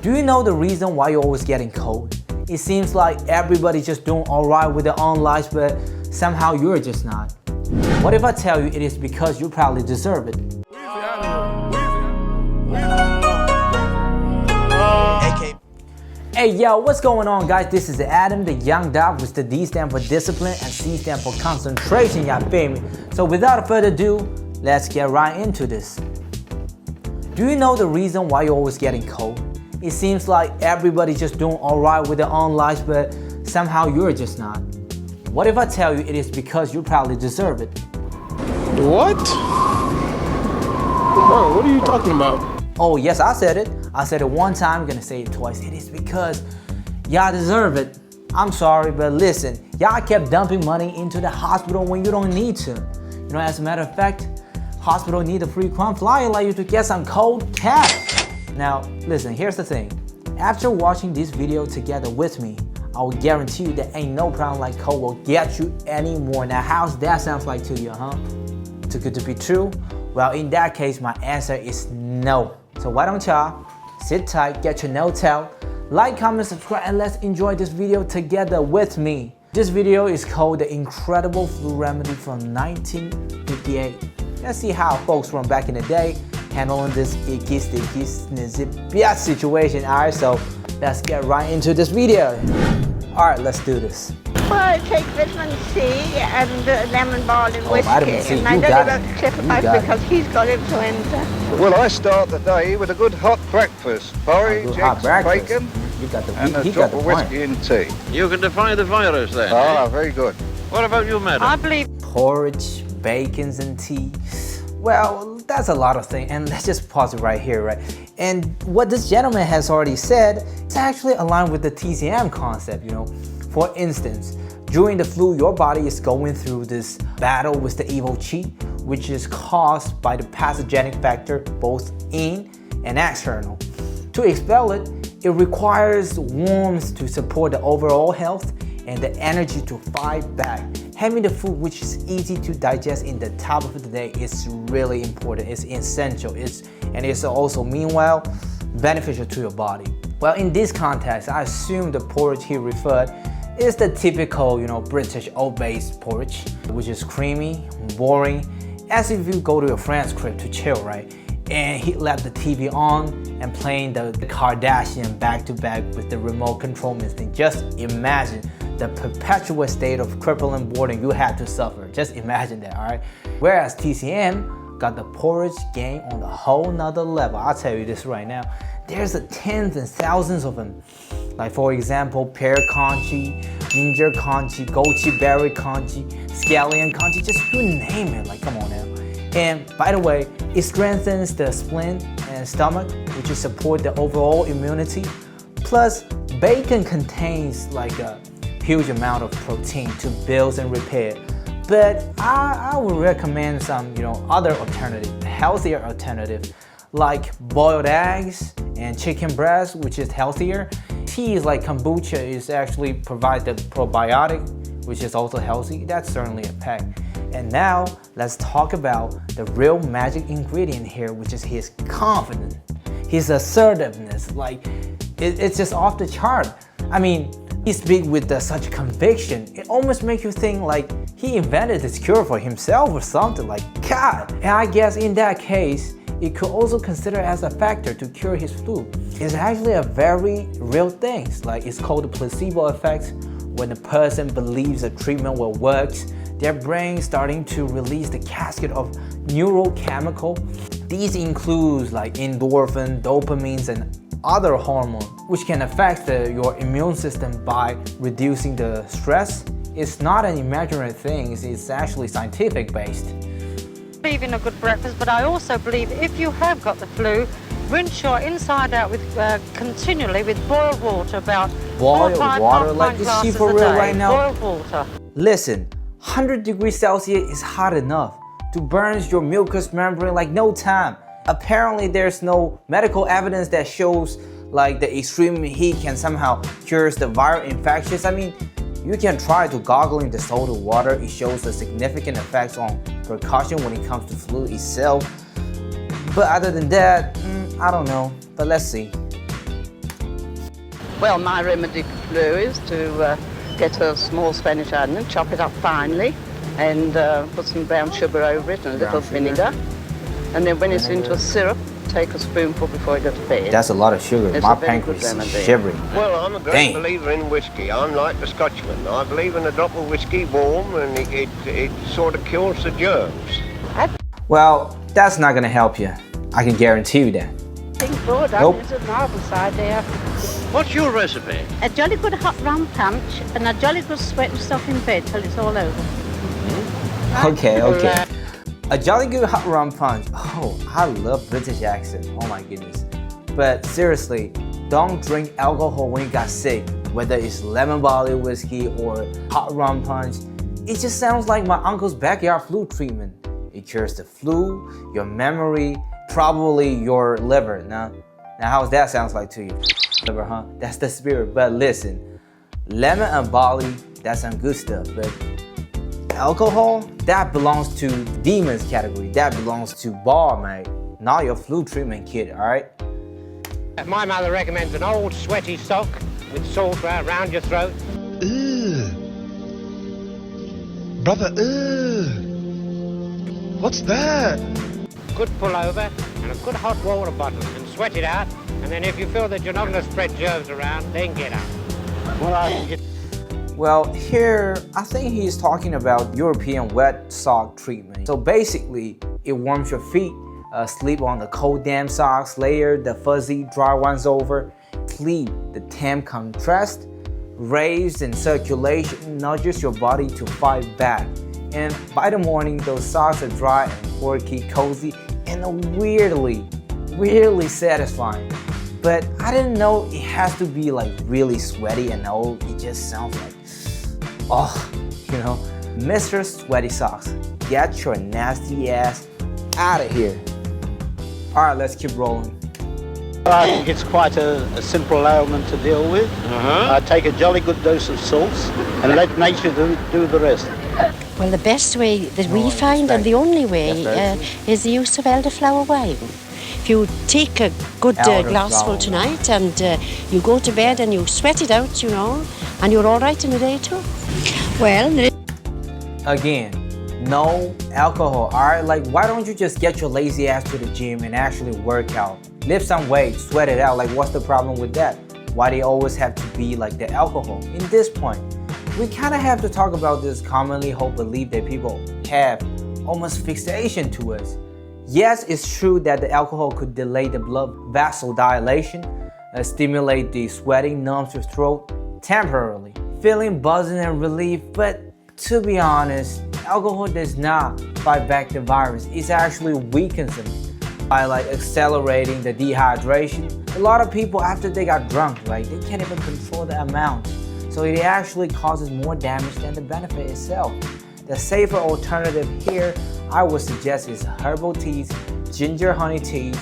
Do you know the reason why you're always getting cold? It seems like everybody's just doing alright with their own lives, but somehow you're just not. What if I tell you it is because you probably deserve it? Hey yo, what's going on guys? This is Adam, the young dog, with the D stand for discipline and C stand for concentration, y'all feel me? So without further ado, let's get right into this. Do you know the reason why you're always getting cold? It seems like everybody's just doing alright with their own lives, but somehow you're just not. What if I tell you it is because you probably deserve it? What? Bro, what are you talking about? Oh yes, I said it. I said it one time, I'm gonna say it twice. It is because y'all deserve it. I'm sorry, but listen, y'all kept dumping money into the hospital when you don't need to. You know, as a matter of fact, hospital need a frequent flyer like you to get some cold cash. Now, listen, here's the thing. After watching this video together with me, I will guarantee you that ain't no problem like cold will get you anymore. Now, how's that sounds like to you, huh? Too good to be true? Well, in that case, my answer is no. So why don't y'all sit tight, get your notes out, like, comment, subscribe, and let's enjoy this video together with me. This video is called The Incredible Flu Remedy from 1958. Let's see how folks from back in the day handling this icky, sticky, snizzy, situation. Alright, so let's get right into this video. Alright, let's do this. Well, I take vitamin C and lemon balm and whiskey, vitamin C. and I You don't got even it. clip him out because he's got influenza. Well, I start the day with a good hot breakfast. Porridge, eggs, bacon, You got the, and a he drop got of the whiskey and tea. You can defy the virus then. Ah, eh? very good. What about you, madam? I believe porridge, bacons, and tea. Well, that's a lot of things, and let's just pause it right here, right? And what this gentleman has already said, it's actually aligned with the TCM concept, you know. For instance, during the flu, your body is going through this battle with the evil chi, which is caused by the pathogenic factor, both in and external. To expel it, it requires warmth to support the overall health and the energy to fight back. Having the food which is easy to digest in the top of the day is really important. It's essential. And it's also, meanwhile, beneficial to your body. Well, in this context, I assume the porridge he referred is the typical, you know, British oat-based porridge, which is creamy, boring, as if you go to your friend's crib to chill, right? And he left the TV on and playing the Kardashian back to back with the remote control thing. Just imagine the perpetual state of crippling boredom you had to suffer. Just imagine that, all right? Whereas TCM got the porridge game on a whole nother level. I'll tell you this right now. There's tens and thousands of them. Like for example, pear congee, ginger congee, goji berry congee, scallion congee, just you name it, like come on now. And by the way, it strengthens the spleen and stomach, which is support the overall immunity. Plus, bacon contains like a huge amount of protein to build and repair. But I would recommend some, you know, other alternative, healthier alternative, like boiled eggs and chicken breast, which is healthier. Teas like kombucha is actually provide the probiotic, which is also healthy. That's certainly a pack. And now let's talk about the real magic ingredient here, which is his confidence, his assertiveness. Like it's just off the chart. I mean, he speaks with such conviction. It almost makes you think like he invented this cure for himself or something. Like God. And I guess in that case, it could also consider as a factor to cure his flu. It's actually a very real thing. Like it's called the placebo effect. When a person believes a treatment will work, their brain starting to release the cascade of neurochemical. These include like endorphin, dopamines, and other hormones, which can affect your immune system by reducing the stress. It's not an imaginary thing, it's actually scientific based. I believe in a good breakfast, but I also believe if you have got the flu, rinse your inside out with continually with boiled water, about 4 or 5 water, like pint you see glasses for a real day. right now? Boiled water. Listen, 100 degrees Celsius is hot enough to burn your mucous membrane like no time. Apparently there's no medical evidence that shows like the extreme heat can somehow cure the viral infections. I mean, you can try to gargle in the salted water. It shows a significant effects on percussion when it comes to flu itself. But other than that, I don't know. But let's see. Well, my remedy for flu is to get a small Spanish onion, chop it up finely, and put some brown sugar over it and a little vinegar. And then when it's into a syrup, take a spoonful before you go to bed. That's a lot of sugar. It's My a very pancreas good is remedy. shivering. Well, I'm a great Dang. believer in whiskey. I'm like the Scotchman. I believe in a drop of whiskey warm, and it sort of kills the germs. Well, that's not gonna help you. I can guarantee you that. Think good, Nope. it's a marvellous idea. What's your recipe? A jolly good hot rum punch and a jolly good sweat and stuff in bed till it's all over. Okay, okay. A jolly good hot rum punch. Oh, I love British accent. Oh my goodness. But seriously, don't drink alcohol when you got sick, whether it's lemon barley whiskey or hot rum punch. It just sounds like my uncle's backyard flu treatment. It cures the flu, your memory, probably your liver. Now how's that sounds like to you? Liver, huh? That's the spirit. But listen, lemon and barley, that's some good stuff. But alcohol, that belongs to demons category. That belongs to bar, mate. Not your flu treatment kit, all right? My mother recommends an old sweaty sock with salt round your throat. Ugh. Brother, ugh. What's that? Good pullover and a good hot water bottle and sweat it out. And then if you feel that you're not going to spread germs around, then get up. Well, here, I think he's talking about European wet sock treatment. So basically, it warms your feet, sleep on the cold damp socks, layer the fuzzy dry ones over, clean the temp contrast, raise in circulation, nudges your body to fight back. And by the morning, those socks are dry and quirky, cozy, and weirdly satisfying. But I didn't know it has to be like really sweaty and old. It just sounds like, oh, you know. Mr. Sweaty Socks, get your nasty ass out of here. All right, let's keep rolling. I think it's quite a simple ailment to deal with. Take a jolly good dose of salts and let nature do the rest. Well, the best way that we find, and the only way, is the use of elderflower wine. If you take a good glassful tonight and you go to bed and you sweat it out, you know, and you're all right in a day or two. Well, again, no alcohol, all right? Like, why don't you just get your lazy ass to the gym and actually work out? Lift some weight, sweat it out. Like, what's the problem with that? Why they always have to be like the alcohol? In this point, we kind of have to talk about this commonly held belief that people have, almost fixation to us. Yes, it's true that the alcohol could delay the blood vasodilation, stimulate the sweating, numbs your throat temporarily, feeling buzzing and relief, but to be honest, alcohol does not fight back the virus. It actually weakens them by like accelerating the dehydration. A lot of people after they got drunk, right, they can't even control the amount. So it actually causes more damage than the benefit itself. The safer alternative here, I would suggest, is herbal teas, ginger honey tea,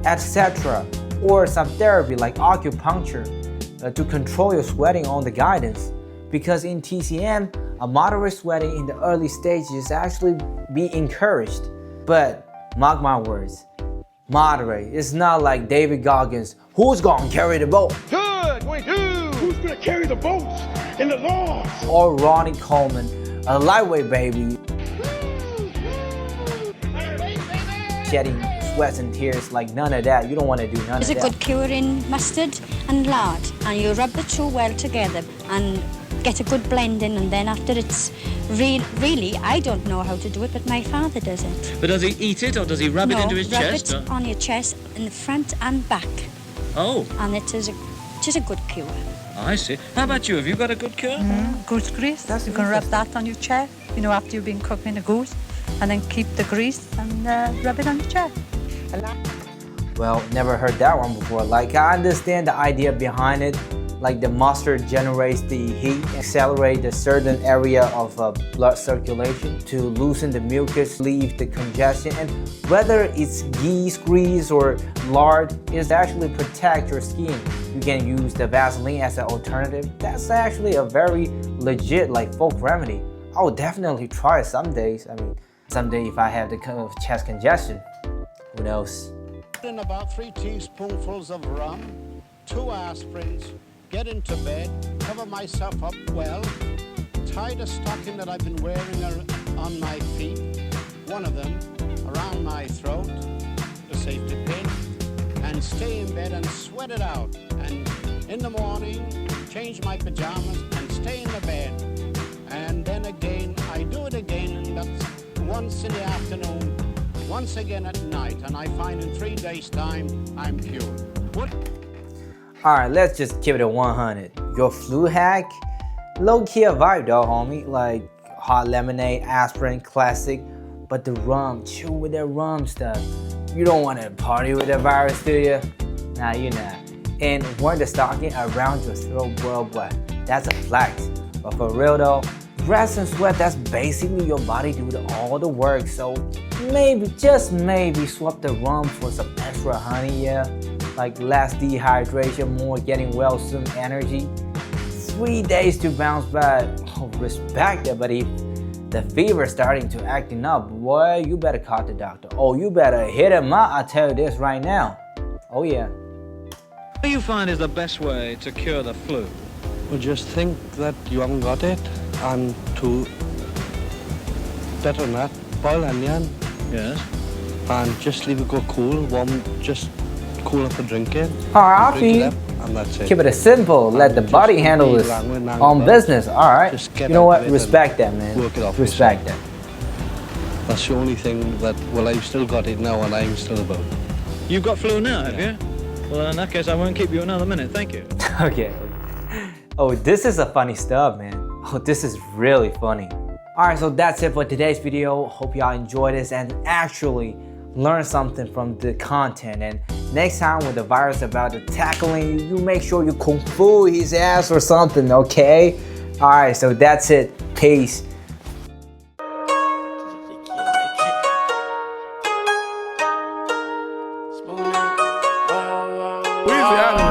etc. Or some therapy like acupuncture to control your sweating on the guidance. Because in TCM, a moderate sweating in the early stages actually be encouraged. But mark my words, moderate. It's not like David Goggins, who's gonna carry the boat? Good, we do. Who's gonna carry the boats and the logs? Or Ronnie Coleman, a lightweight baby. Shedding sweats and tears, like none of that. You don't want to do none of that. there's a good cure in mustard and lard, and you rub the two well together and get a good blend in, and then after it's really, I don't know how to do it, but my father does it. But does he eat it or does he rub it into his chest? No, rub it on your chest in the front and back. Oh. And it is a good cure. I see. How about you? Have you got a good cure? Goose grease. You can rub that on your chair, you know, after you've been cooking the goose, and then keep the grease and rub it on your chair. Well, never heard that one before. Like, I understand the idea behind it. Like the mustard generates the heat, accelerate a certain area of blood circulation to loosen the mucus, relieve the congestion, and whether it's ghee, grease, or lard, it actually protect your skin. You can use the Vaseline as an alternative. That's actually a very legit like folk remedy. I would definitely try it some days. I mean, someday if I have the kind of chest congestion, who knows? In about 3 teaspoonfuls of rum, 2 aspirins, get into bed, cover myself up well, tie the stocking that I've been wearing on my feet, one of them around my throat, the safety pin, and stay in bed and sweat it out. And in the morning, change my pajamas and stay in the bed. And then again, I do it again, and that's once in the afternoon, once again at night, and I find in 3 days' time, I'm cured. What? Alright, let's just give it a 100. Your flu hack? Low-key a vibe though, homie. Like hot lemonade, aspirin, classic. But the rum, chill with that rum stuff. You don't want to party with the virus, do you? Nah, you're not. And wear the stocking around your throat, boy. That's a flex. But for real though, rest and sweat, that's basically your body doing all the work. So maybe, just maybe, swap the rum for some extra honey, yeah? Like less dehydration, more getting well soon energy. 3 days to bounce back. Oh, respect it, but if the fever starting to acting up, boy, you better call the doctor. Oh, you better hit him up, I tell you this right now. Oh yeah. What do you find is the best way to cure the flu? Well, just think that you haven't got it, and to, better than that, boil onion. Yes. And just leave it go cool, warm, just cool up and drink it. Alright, and that's it. keep it simple. Let the body handle its own business. Alright. You know what? Respect that, man. Work it off Respect that. That's the only thing that, well, I've still got it now and I'm still about. You've got flu now, have you? Well, in that case, I won't keep you another minute. Thank you. Okay. Oh, this is a funny stuff, man. Oh, this is really funny. Alright, so that's it for today's video. Hope y'all enjoyed this and actually learn something from the content. And next time when the virus about to tackling you, you make sure you kung fu his ass or something, okay? Alright, so that's it. Peace. Weezy,